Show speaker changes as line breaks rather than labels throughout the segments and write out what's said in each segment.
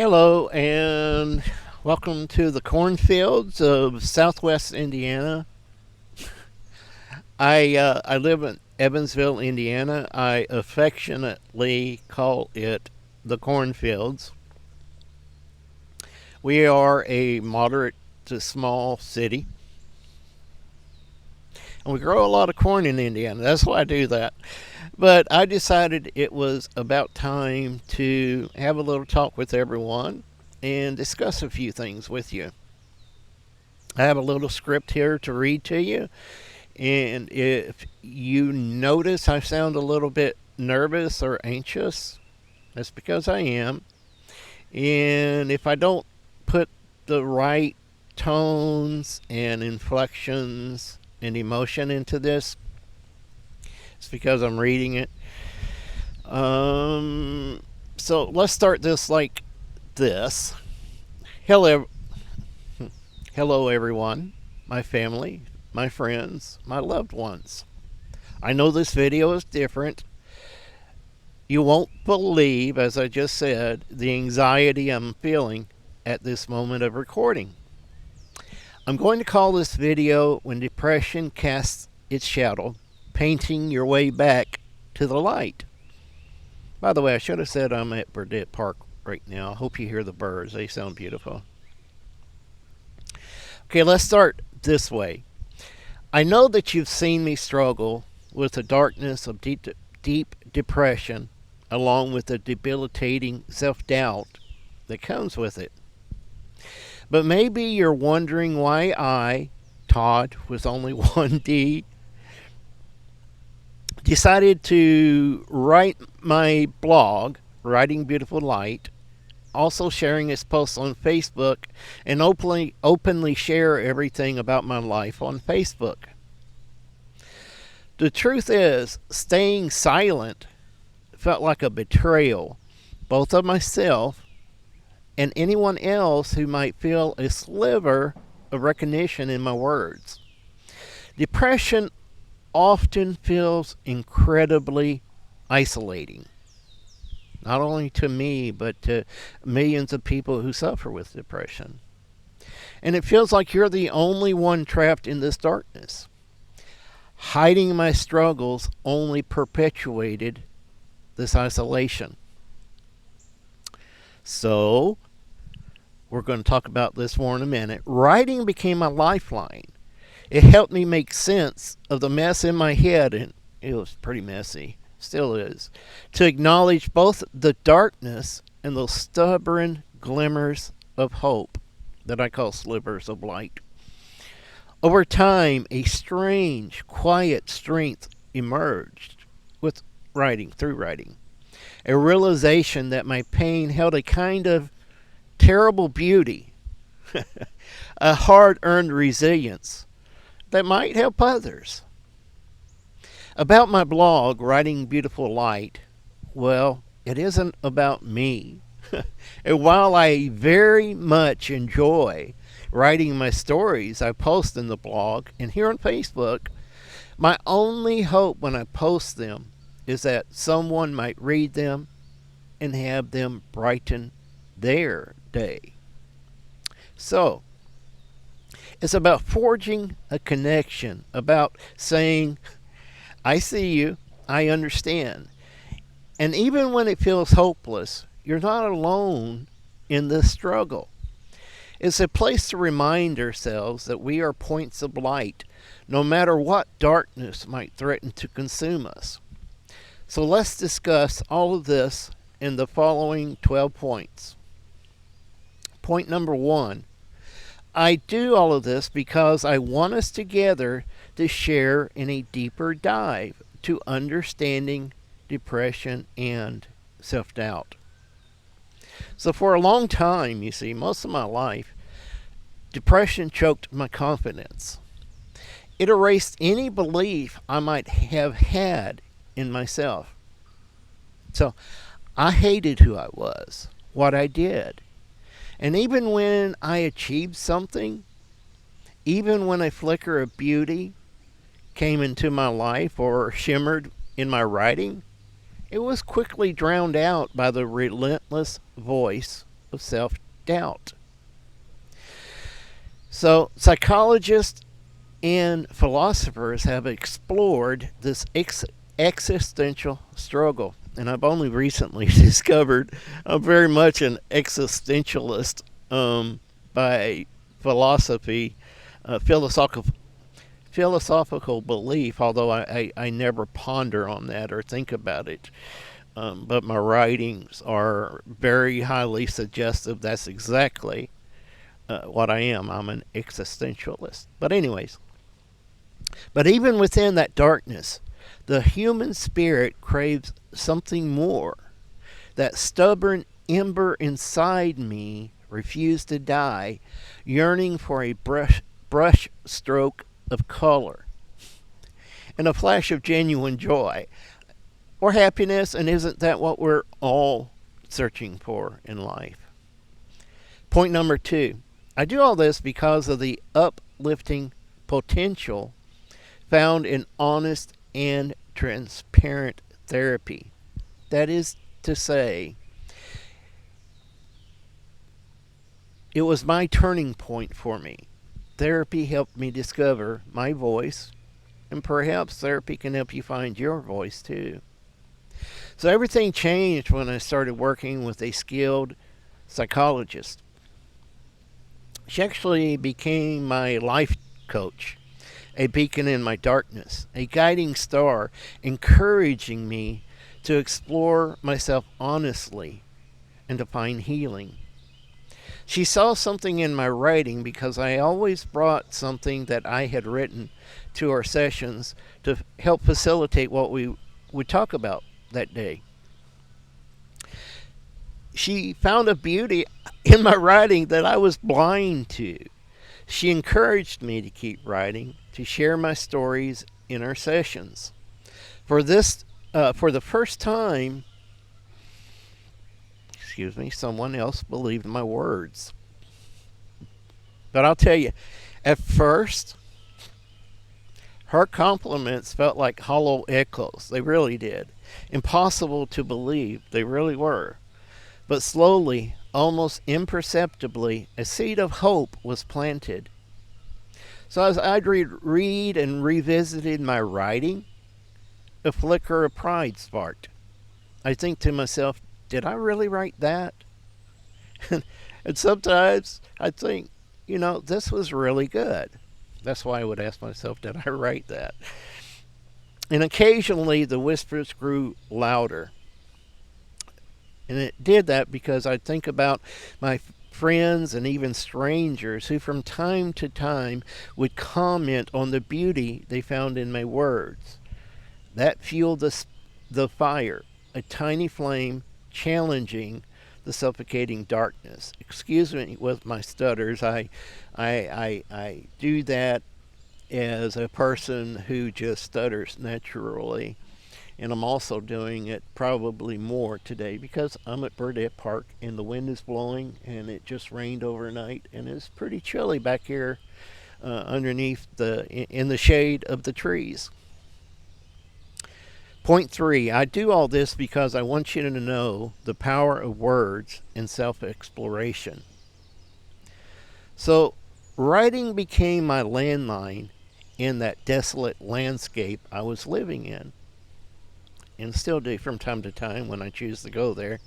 Hello and welcome to the cornfields of Southwest Indiana. I live in Evansville, Indiana. I affectionately call it the cornfields. We are a moderate to small city, and we grow a lot of corn in Indiana. That's why I do that. But I decided it was about time to have a little talk with everyone and discuss a few things with you. I have a little script here to read to you. And if you notice I sound a little bit nervous or anxious, that's because I am. And if I don't put the right tones and inflections and emotion into this, it's because I'm reading it. So let's start this like this. Hello, hello everyone, my family, my friends, my loved ones. I know this video is different. You won't believe, as I just said, the anxiety I'm feeling at this moment of recording. I'm going to call this video When Depression Casts Its Shadow, Painting Your Way Back to the Light. By the way, I should have said I'm at Burdett Park right now. I hope you hear the birds. They sound beautiful. Okay, let's start this way. I know that you've seen me struggle with the darkness of deep depression, along with the debilitating self-doubt that comes with it. But maybe you're wondering why I, Todd, with only one D, decided to write my blog, Writing Beautiful Light, also sharing its posts on Facebook, and openly share everything about my life on Facebook. The truth is, staying silent felt like a betrayal, both of myself and anyone else who might feel a sliver of recognition in my words. Depression often feels incredibly isolating, not only to me, but to millions of people who suffer with depression. And it feels like you're the only one trapped in this darkness. Hiding my struggles only perpetuated this isolation. So, we're going to talk about this more in a minute. Writing became a lifeline. It helped me make sense of the mess in my head, and it was pretty messy, still is, to acknowledge both the darkness and those stubborn glimmers of hope that I call slivers of light. Over time, a strange, quiet strength emerged with writing, through writing. A realization that my pain held a kind of terrible beauty, a hard-earned resilience that might help others. About my blog, Writing Beautiful Light, well, it isn't about me. And while I very much enjoy writing my stories I post in the blog and here on Facebook, my only hope when I post them is that someone might read them and have them brighten their day. So, it's about forging a connection, about saying, I see you, I understand. And even when it feels hopeless, you're not alone in this struggle. It's a place to remind ourselves that we are points of light, no matter what darkness might threaten to consume us. So let's discuss all of this in the following 12 points. Point number 1. I do all of this because I want us together to share in a deeper dive to understanding depression and self-doubt. So for a long time, you see, most of my life, depression choked my confidence. It erased any belief I might have had in myself. So I hated who I was, what I did. And even when I achieved something, even when a flicker of beauty came into my life or shimmered in my writing, it was quickly drowned out by the relentless voice of self-doubt. So psychologists and philosophers have explored this existential struggle. And I've only recently discovered I'm very much an existentialist by philosophy, philosophical belief, although I never ponder on that or think about it. But my writings are very highly suggestive. That's exactly what I am. I'm an existentialist. But, anyways, but even within that darkness, the human spirit craves something more. That stubborn ember inside me refused to die, yearning for a brush stroke of color and a flash of genuine joy or happiness. And isn't that what we're all searching for in life? Point number 2. I do all this because of the uplifting potential found in honest and transparent therapy. That is to say, it was my turning point for me. Therapy helped me discover my voice, and perhaps therapy can help you find your voice too. So everything changed when I started working with a skilled psychologist. She actually became my life coach, a beacon in my darkness, a guiding star, encouraging me to explore myself honestly and to find healing. She saw something in my writing because I always brought something that I had written to our sessions to help facilitate what we would talk about that day. She found a beauty in my writing that I was blind to. She encouraged me to keep writing, to share my stories in our sessions. For the first time, someone else believed my words. But I'll tell you, at first, her compliments felt like hollow echoes. They really did. Impossible to believe. They really were. But slowly, almost imperceptibly, a seed of hope was planted. So as I'd read and revisited my writing, a flicker of pride sparked. I think to myself, did I really write that? And sometimes I think, this was really good. That's why I would ask myself, did I write that? And occasionally the whispers grew louder. And it did that because I'd think about my friends and even strangers who from time to time would comment on the beauty they found in my words. That fueled the fire, a tiny flame challenging the suffocating darkness. Excuse me with my stutters. I do that as a person who just stutters naturally. And I'm also doing it probably more today because I'm at Burdett Park and the wind is blowing and it just rained overnight and it's pretty chilly back here underneath in the shade of the trees. Point 3, I do all this because I want you to know the power of words and self-exploration. So writing became my landline in that desolate landscape I was living in, and still do from time to time when I choose to go there.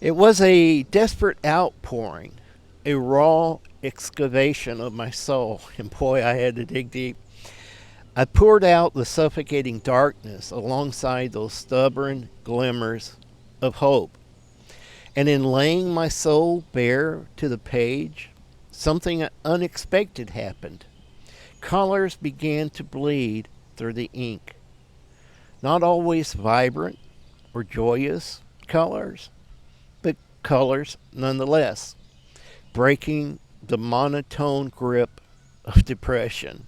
It was a desperate outpouring, a raw excavation of my soul, and boy, I had to dig deep. I poured out the suffocating darkness alongside those stubborn glimmers of hope. And in laying my soul bare to the page, something unexpected happened. Colors began to bleed through the ink. Not always vibrant or joyous colors, but colors nonetheless, breaking the monotone grip of depression.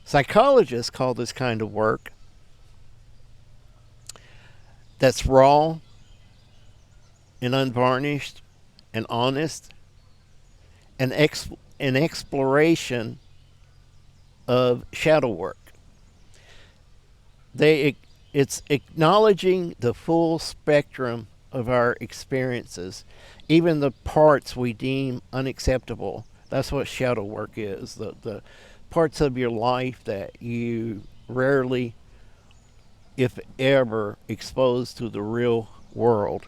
Psychologists call this kind of work that's raw and unvarnished and honest an exploration of shadow work. It's acknowledging the full spectrum of our experiences, even the parts we deem unacceptable. That's what shadow work is. The parts of your life that you rarely, if ever, expose to the real world.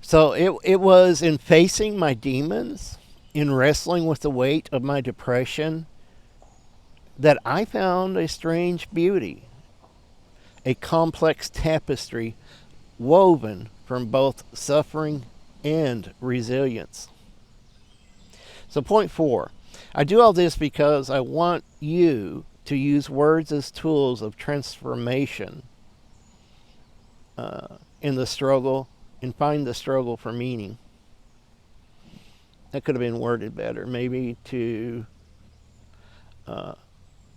So it was in facing my demons, in wrestling with the weight of my depression, that I found a strange beauty, a complex tapestry woven from both suffering and resilience. So, point 4, I do all this because I want you to use words as tools of transformation in the struggle and find the struggle for meaning. That could have been worded better. Maybe to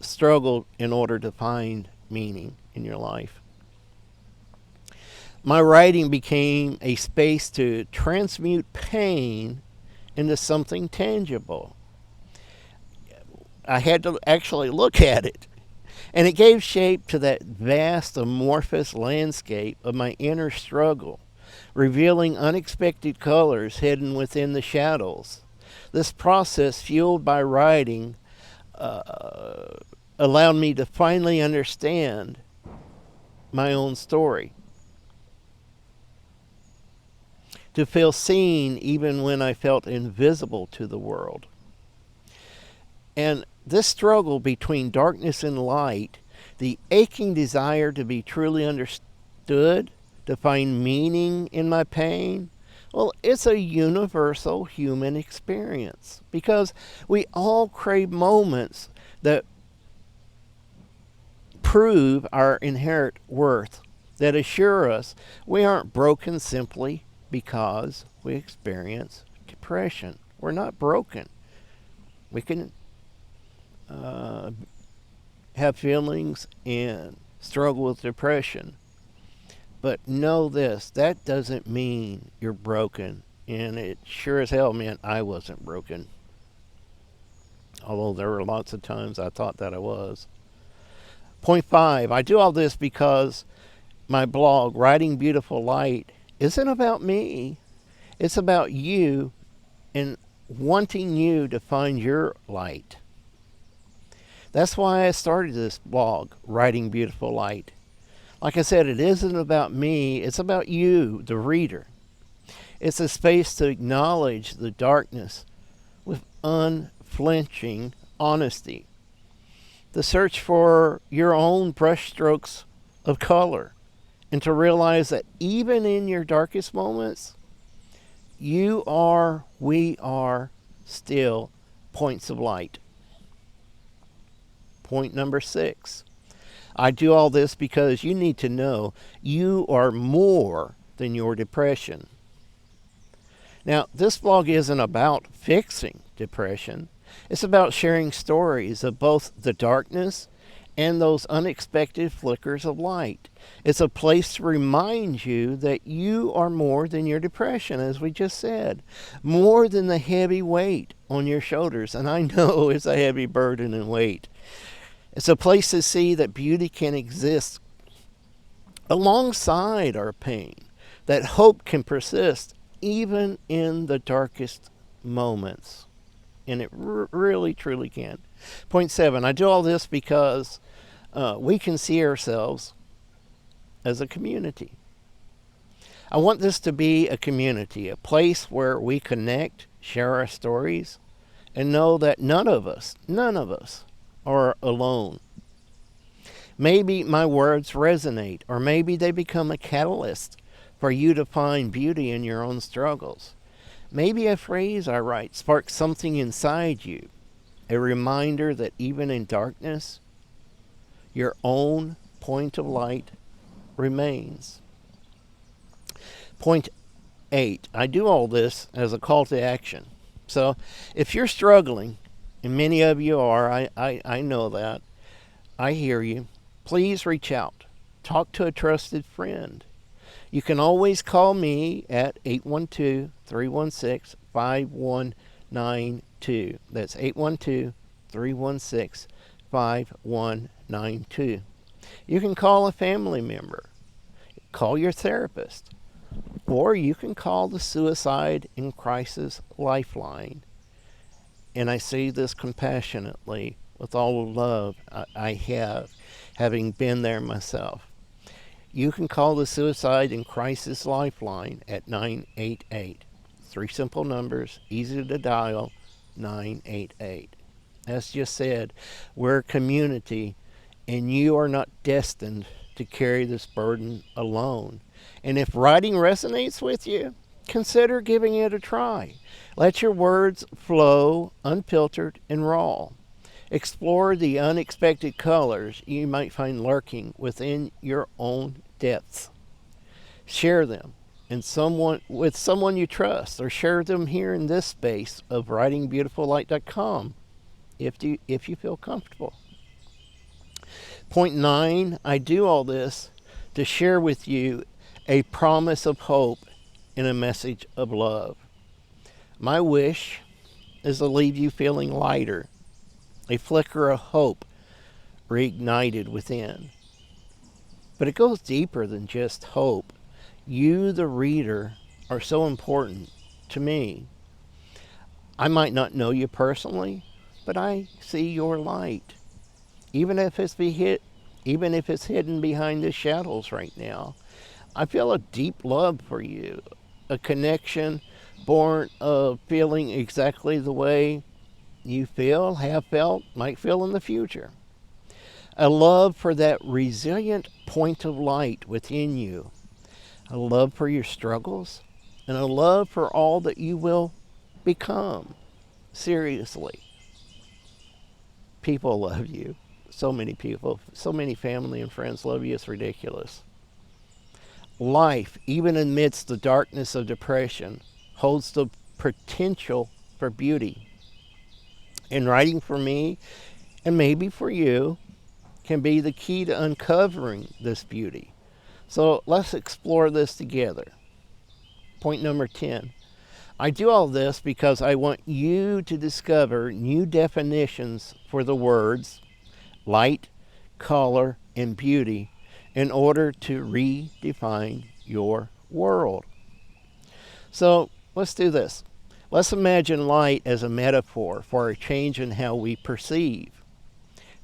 struggle in order to find meaning in your life. My writing became a space to transmute pain into something tangible. I had to actually look at it. And it gave shape to that vast, amorphous landscape of my inner struggle, revealing unexpected colors hidden within the shadows. This process, fueled by writing, allowed me to finally understand my own story, to feel seen even when I felt invisible to the world. And this struggle between darkness and light, the aching desire to be truly understood, to find meaning in my pain, well, it's a universal human experience because we all crave moments that prove our inherent worth, that assure us we aren't broken simply because we experience depression. We're not broken. We can have feelings and struggle with depression. But know this, that doesn't mean you're broken. And it sure as hell meant I wasn't broken. Although there were lots of times I thought that I was. Point 5, I do all this because my blog, Writing Beautiful Light, isn't about me. It's about you and wanting you to find your light. That's why I started this blog, Writing Beautiful Light. Like I said, it isn't about me, it's about you, the reader. It's a space to acknowledge the darkness with unflinching honesty. The search for your own brushstrokes of color, and to realize that even in your darkest moments, we are still points of light. Point number 6. I do all this because you need to know you are more than your depression. Now, this blog isn't about fixing depression. It's about sharing stories of both the darkness and those unexpected flickers of light. It's a place to remind you that you are more than your depression, as we just said. More than the heavy weight on your shoulders. And I know it's a heavy burden and weight. It's a place to see that beauty can exist alongside our pain, that hope can persist even in the darkest moments. And it really, truly can. Point 7, I do all this because we can see ourselves as a community. I want this to be a community, a place where we connect, share our stories, and know that none of us are alone. Maybe my words resonate, or maybe they become a catalyst for you to find beauty in your own struggles. Maybe a phrase I write sparks something inside you, a reminder that even in darkness, your own point of light remains. Point 8, I do all this as a call to action. So if you're struggling, and many of you are, I know that, I hear you, please reach out. Talk to a trusted friend. You can always call me at 812-316-5192. That's 812-316-5192. You can call a family member. call your therapist. Or you can call the Suicide in Crisis Lifeline. And I say this compassionately with all the love I have, having been there myself. You can call the Suicide in Crisis Lifeline at 988. 3 simple numbers, easy to dial, 988. As just said, we're a community, and you are not destined to carry this burden alone. And if writing resonates with you, consider giving it a try. Let your words flow unfiltered and raw. Explore the unexpected colors you might find lurking within your own depths. Share them with someone you trust, or share them here in this space of writingbeautifullight.com if you feel comfortable. Point 9, I do all this to share with you a promise of hope and a message of love. My wish is to leave you feeling lighter, a flicker of hope reignited within. But it goes deeper than just hope. You, the reader, are so important to me. I might not know you personally, but I see your light. Even if it's hidden behind the shadows right now. I feel a deep love for you, a connection born of feeling exactly the way you feel, have felt, might feel in the future. A love for that resilient point of light within you. A love for your struggles, and a love for all that you will become. Seriously. People love you. So many people, so many family and friends love you. It's ridiculous. Life, even amidst the darkness of depression, holds the potential for beauty. And writing for me, and maybe for you, can be the key to uncovering this beauty. So let's explore this together. Point number 10. I do all this because I want you to discover new definitions for the words light, color, and beauty in order to redefine your world. So let's do this. Let's imagine light as a metaphor for a change in how we perceive.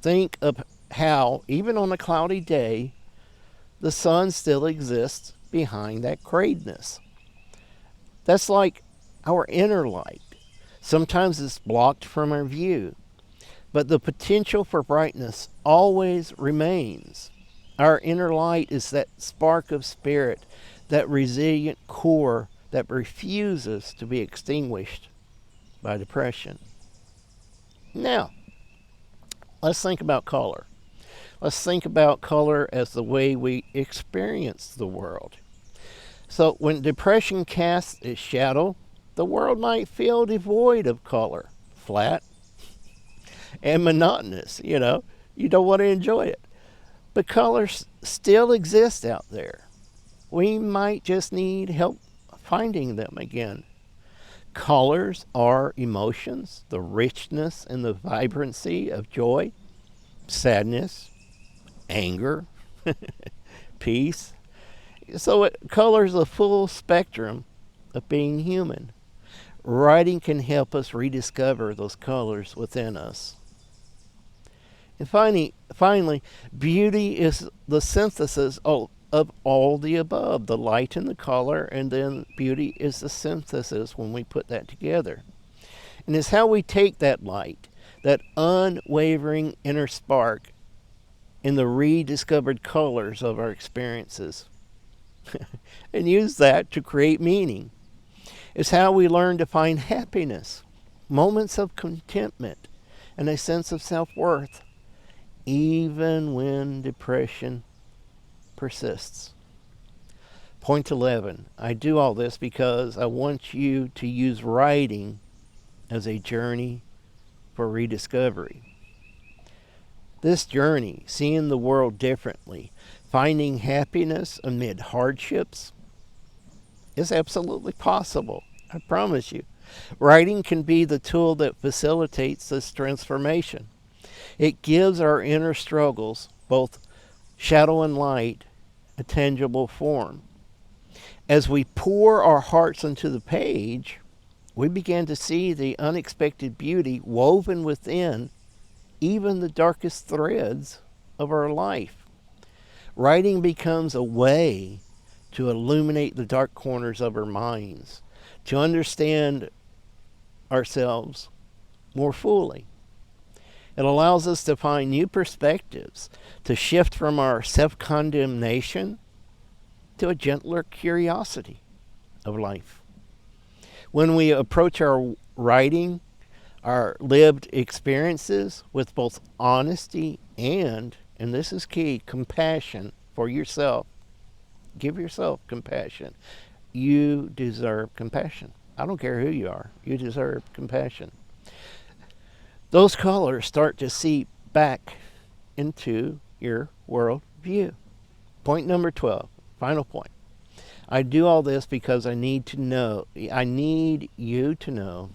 Think of how, even on a cloudy day, the sun still exists behind that grayness. That's like our inner light. Sometimes it's blocked from our view, but the potential for brightness always remains. Our inner light is that spark of spirit, that resilient core that refuses to be extinguished by depression. Now, let's think about color. Let's think about color as the way we experience the world. So when depression casts its shadow, the world might feel devoid of color, flat and monotonous. You don't want to enjoy it. But colors still exist out there. We might just need help finding them again. Colors are emotions, the richness and the vibrancy of joy, sadness, anger, peace. So it colors the full spectrum of being human. Writing can help us rediscover those colors within us. And finally, beauty is the synthesis of all the above, the light and the color, and then beauty is the synthesis when we put that together. And it's how we take that light, that unwavering inner spark, in the rediscovered colors of our experiences, and use that to create meaning. It's how we learn to find happiness, moments of contentment, and a sense of self-worth, even when depression persists. Point 11. I do all this because I want you to use writing as a journey for rediscovery. This journey, seeing the world differently, finding happiness amid hardships, is absolutely possible. I promise you. Writing can be the tool that facilitates this transformation. It gives our inner struggles, both shadow and light, a tangible form. As we pour our hearts into the page, we began to see the unexpected beauty woven within even the darkest threads of our life. Writing becomes a way to illuminate the dark corners of our minds, to understand ourselves more fully. It allows us to find new perspectives, to shift from our self condemnation to a gentler curiosity of life. When we approach our writing, our lived experiences with both honesty and this is key, compassion for yourself, give yourself compassion. You deserve compassion. I don't care who you are, you deserve compassion. Those colors start to seep back into your world view. Point number 12, final point. I do all this because I need you to know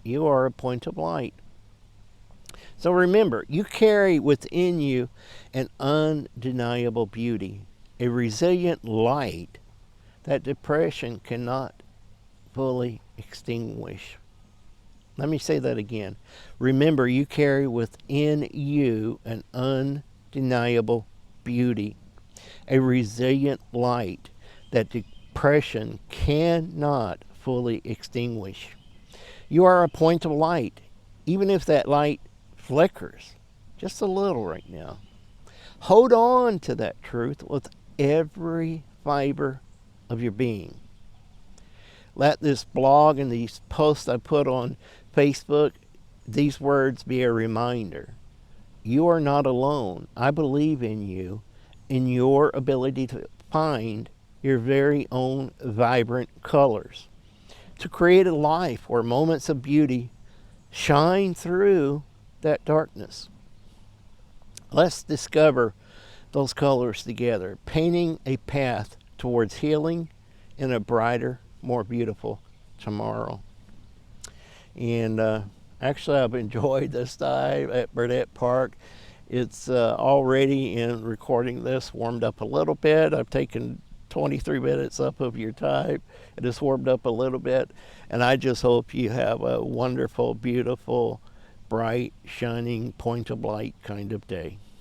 you are a point of light. So remember, you carry within you an undeniable beauty, a resilient light that depression cannot fully extinguish. Let me say that again. Remember, you carry within you an undeniable beauty, a resilient light that depression cannot fully extinguish. You are a point of light, even if that light flickers just a little right now. Hold on to that truth with every fiber of your being. Let this blog and these posts I put on Facebook, these words be a reminder. You are not alone. I believe in you, in your ability to find your very own vibrant colors, to create a life where moments of beauty shine through that darkness. Let's discover those colors together, painting a path towards healing and a brighter, more beautiful tomorrow. And actually, I've enjoyed this dive at Burdett Park. It's already in recording this warmed up a little bit. I've taken 23 minutes up of your time. It has warmed up a little bit. And I just hope you have a wonderful, beautiful, bright, shining, point of light kind of day.